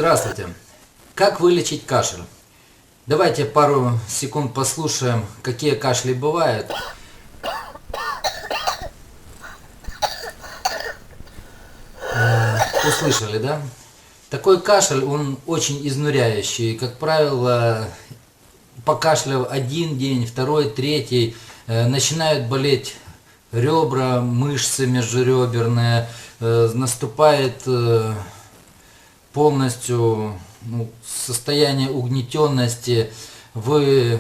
Здравствуйте. Как вылечить кашель? Давайте пару секунд послушаем, какие кашли бывают. Услышали, да? Такой кашель, он очень изнуряющий. Как правило, покашляв один день, второй, третий, начинают болеть ребра, мышцы межреберные, наступает полностью состояние угнетенности, вы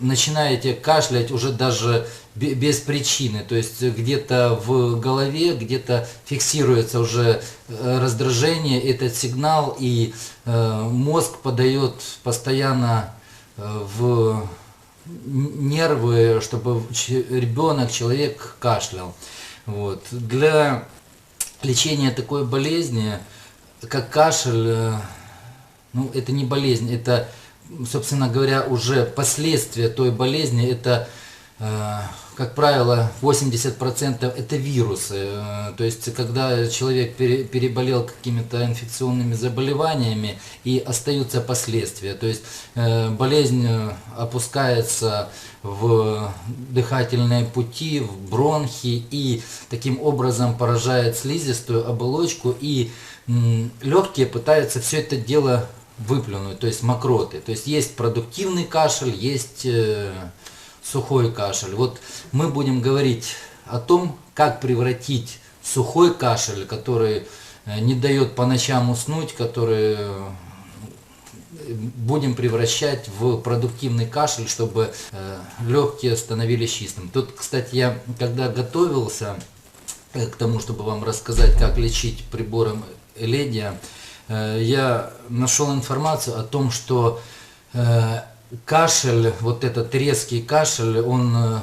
начинаете кашлять уже даже без причины, то есть где-то в голове, где-то фиксируется уже раздражение, этот сигнал, и мозг подает постоянно в нервы, чтобы ребенок, человек кашлял. Вот. Для лечения такой болезни, как кашель, это не болезнь, это, собственно говоря, уже последствия той болезни, это, как правило, 80% это вирусы. То есть, когда человек переболел какими-то инфекционными заболеваниями, и остаются последствия. То есть, болезнь опускается в дыхательные пути, в бронхи, и таким образом поражает слизистую оболочку, и легкие пытаются все это дело выплюнуть, то есть мокроты. То есть есть продуктивный кашель, есть сухой кашель. Вот мы будем говорить о том, как превратить сухой кашель, который не дает по ночам уснуть, который будем превращать в продуктивный кашель, чтобы легкие становились чистым. Тут, кстати, я когда готовился к тому, чтобы вам рассказать, как лечить прибором Эледия, я нашел информацию о том, что кашель, вот этот резкий кашель, он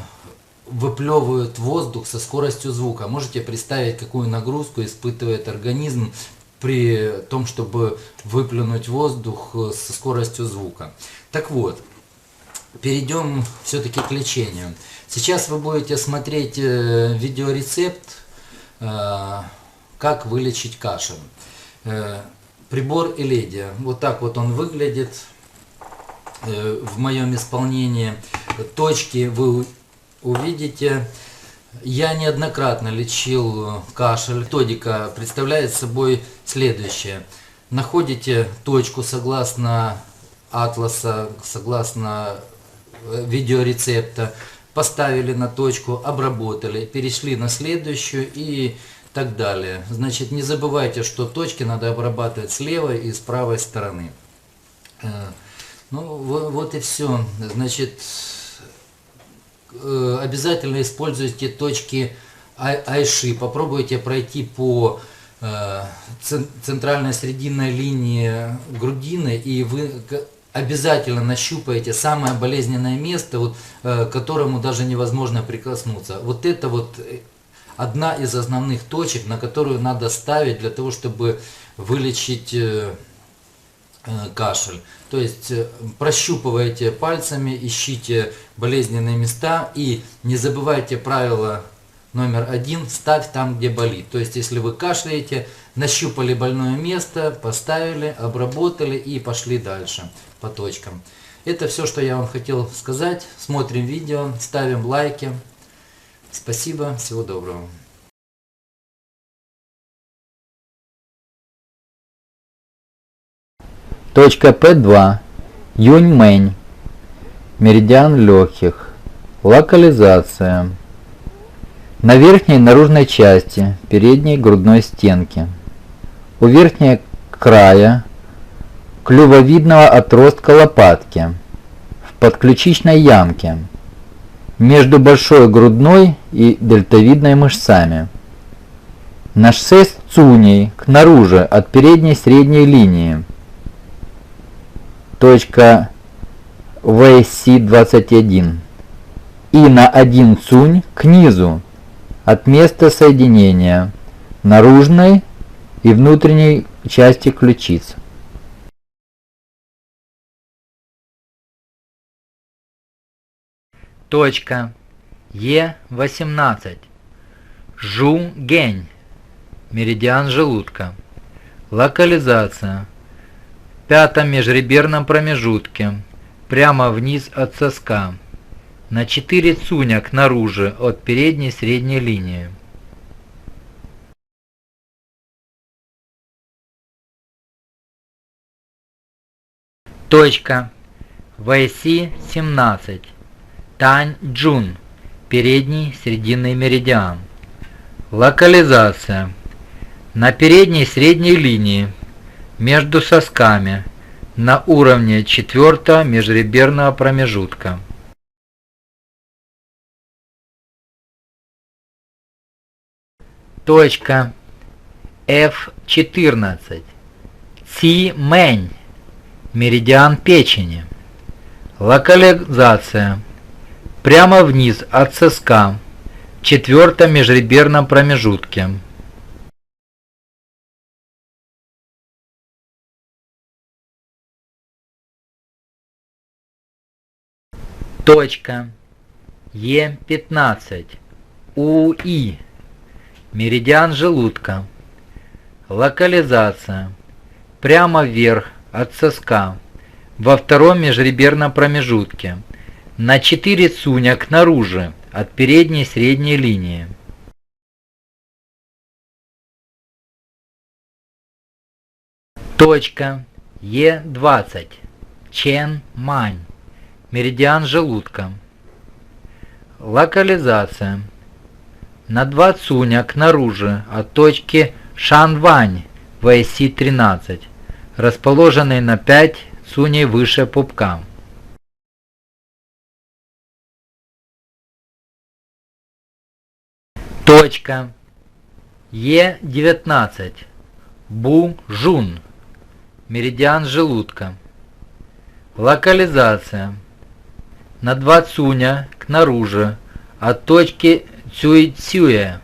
выплевывает воздух со скоростью звука. Можете представить, какую нагрузку испытывает организм при том, чтобы выплюнуть воздух со скоростью звука. Так вот, перейдем все-таки к лечению. Сейчас вы будете смотреть видеорецепт, как вылечить кашель. Прибор Эледия. Вот так вот он выглядит в моем исполнении. Точки вы увидите. Я неоднократно лечил кашель. Методика представляет собой следующее. Находите точку согласно атласа, согласно видеорецепта, поставили на точку, обработали, перешли на следующую и так далее. Значит, не забывайте, что точки надо обрабатывать с левой и с правой стороны. Вот и все. Значит, обязательно используйте точки Айши. Попробуйте пройти по центральной срединной линии грудины, и вы обязательно нащупаете самое болезненное место, вот, к которому даже невозможно прикоснуться. Вот это вот одна из основных точек, на которую надо ставить для того, чтобы вылечить кашель. То есть прощупывайте пальцами, ищите болезненные места, и не забывайте правило номер 1: ставь там, где болит. То есть если вы кашляете, нащупали больное место, поставили, обработали и пошли дальше по точкам. Это все, что я вам хотел сказать. Смотрим видео, ставим лайки. Спасибо, всего доброго. Точка П2. Юньмэнь. Меридиан легких. Локализация. На верхней наружной части передней грудной стенки. У верхнего края клювовидного отростка лопатки. В подключичной ямке. Между большой грудной и дельтовидной мышцами. На 6 цуней к наружу от передней средней линии. Точка VC21. И на 1 цунь к низу от места соединения наружной и внутренней части ключиц. Точка Е18. Жу-гень. Меридиан желудка. Локализация. В пятом межреберном промежутке, прямо вниз от соска, на 4 цуня кнаружи от передней средней линии. Точка. Вэйси 17. Тань Джун. Передний срединный меридиан. Локализация. На передней средней линии между сосками на уровне 4-го межреберного промежутка. Точка. F14. Ци Мэнь. Меридиан печени. Локализация. Прямо вниз от соска в 4-том межреберном промежутке. Точка. Е15. УИ. Меридиан желудка. Локализация. Прямо вверх от соска во 2-м межреберном промежутке на 4 цуня кнаружи от передней средней линии. Точка. Е20. Чен Мань. Меридиан желудка. Локализация. На 2 цуня кнаружи от точки Шанвань Вэйси 13, расположенной на 5 цуней выше пупка. Точка. Е19. Бу-Жун. Меридиан желудка. Локализация. На 2 цуня кнаружи от точки Цюй-Цюэ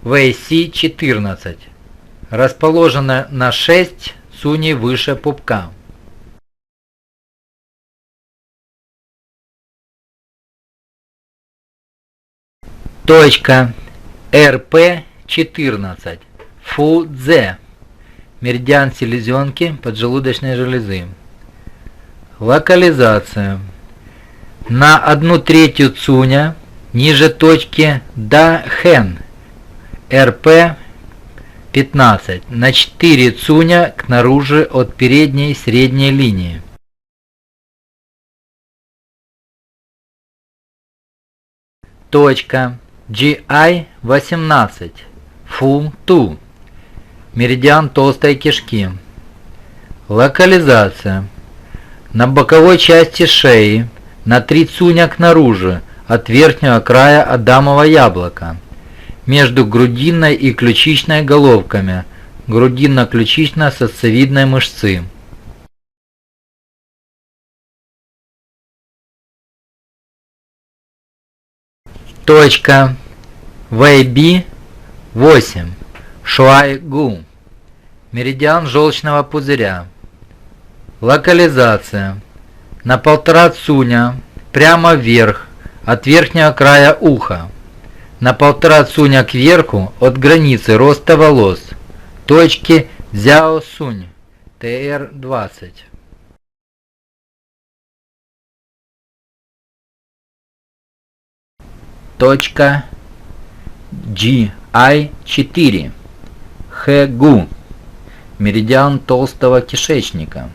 Вэйси 14, расположена на 6 цуней выше пупка. Точка. РП-14. Фу-Дзе. Меридиан селезенки поджелудочной железы. Локализация. На 1/3 цуня ниже точки Да-Хэн. РП-15. На 4 цуня кнаружи от передней средней линии. Точка. GI-18. Фу-Ту. Меридиан толстой кишки. Локализация. На боковой части шеи на 3 цуня кнаружи от верхнего края адамового яблока, между грудинной и ключичной головками грудинно-ключично-сосцевидной мышцы. Точка. Вэйби-8. Шуай-Гу. Меридиан желчного пузыря. Локализация. На 1,5 цуня прямо вверх от верхнего края уха. На 1,5 цуня кверху от границы роста волос. Точки Цзяо-Сунь. ТР-20. Точка. GI-4. Хэ-Гу. Меридиан толстого кишечника.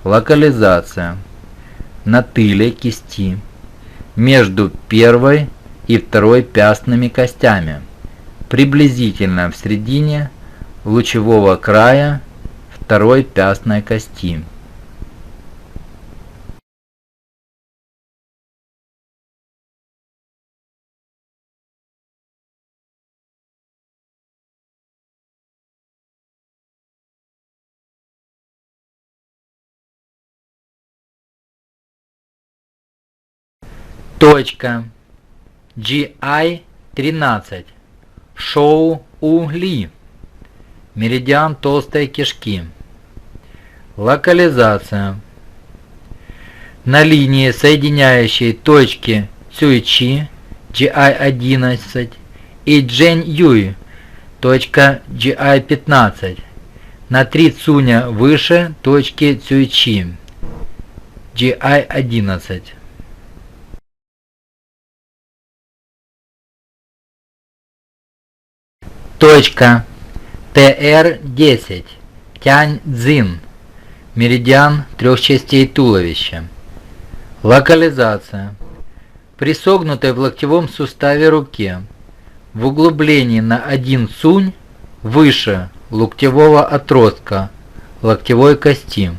Локализация. На тыле кисти между 1 и 2 пястными костями, приблизительно в середине лучевого края 2 пястной кости. Точка. GI-13. Шоу-У-Ли. Меридиан толстой кишки. Локализация. На линии, соединяющей точки Цюйчи GI-11 и Джэнь-Юй точка GI-15, на 3 цуня выше точки Цюйчи, GI-11. Точка ТР-10, Тяньцзин, меридиан трех частей туловища. Локализация. При согнутой в локтевом суставе руке, в углублении на 1 цунь выше локтевого отростка локтевой кости.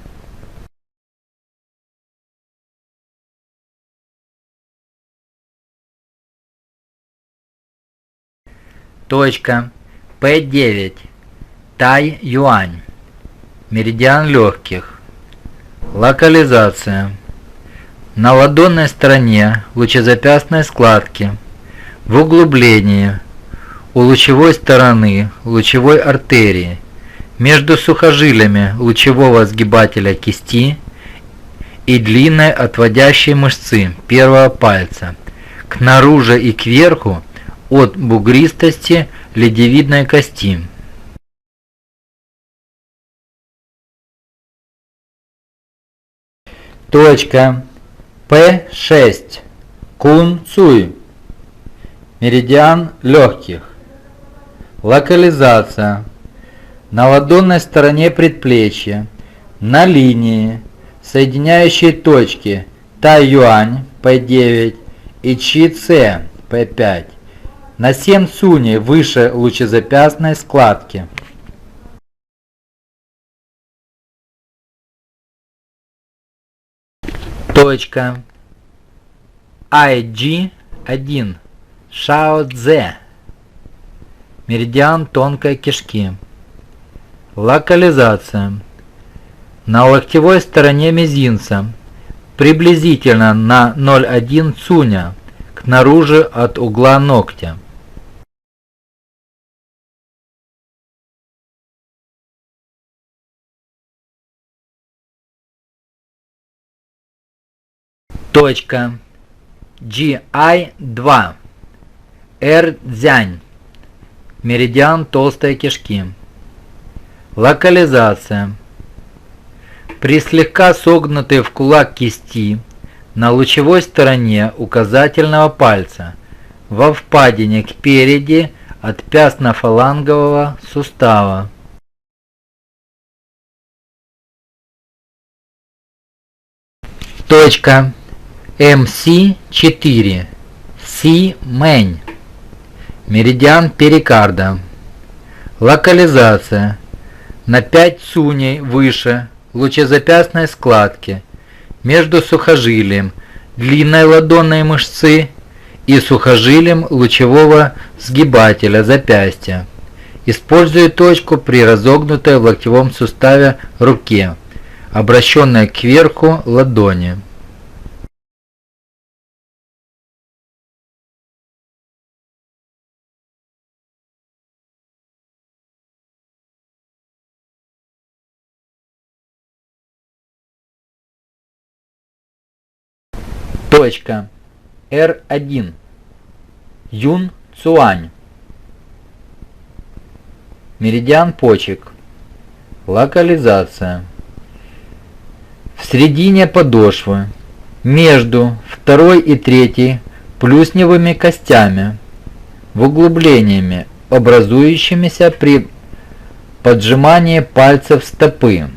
Точка П9, Тай-Юань, меридиан легких. Локализация. На ладонной стороне лучезапястной складки, в углублении у лучевой стороны лучевой артерии, между сухожилиями лучевого сгибателя кисти и длинной отводящей мышцы первого пальца, к наружу и кверху от бугристости ледевидной кости. Точка П6, Кун-Цуй, меридиан легких. Локализация. На ладонной стороне предплечья, на линии, соединяющей точки Тай-Юань П9 и Чи-Це П5, на 7 цуней выше лучезапястной складки. Точка IG1, Шао-Цзэ, меридиан тонкой кишки. Локализация. На локтевой стороне мизинца, приблизительно на 0,1 цуня, к наружу от угла ногтя. Точка GI2, Эр-Цзянь, меридиан толстой кишки. Локализация. При слегка согнутой в кулак кисти на лучевой стороне указательного пальца, во впадине кпереди от пястно-фалангового сустава. Точка МС4, Си-Мэнь, меридиан перикарда. Локализация. На 5 цуней выше лучезапястной складки, между сухожилием длинной ладонной мышцы и сухожилием лучевого сгибателя запястья. Используя точку при разогнутой в локтевом суставе руке, обращенной кверху ладони. Точка Р1, Юн-Цуань, меридиан почек. Локализация. В середине подошвы, между второй и третьей плюсневыми костями, в углублениями, образующимися при поджимании пальцев стопы,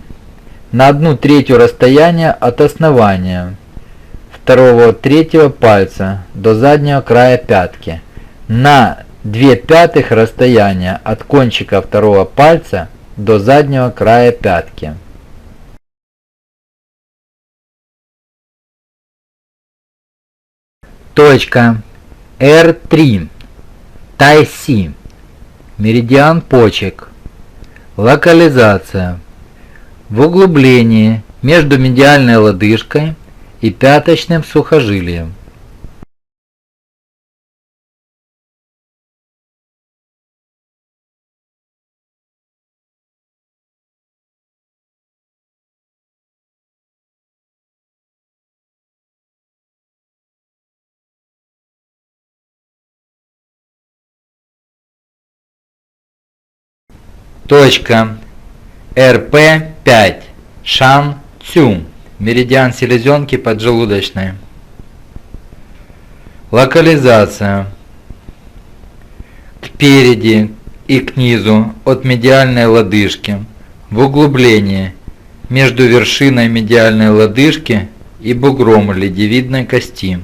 на 1/3 расстояния от основания второго-третьего пальца до заднего края пятки, на 2/5 расстояния от кончика второго пальца до заднего края пятки. Точка Р3, Тай-Си, меридиан почек. Локализация. В углублении между медиальной лодыжкой и пяточным сухожилием. Точка РП5 Шан-Цю. Меридиан селезенки поджелудочной. Локализация. Кпереди и к низу от медиальной лодыжки, в углублении между вершиной медиальной лодыжки и бугром ледевидной кости.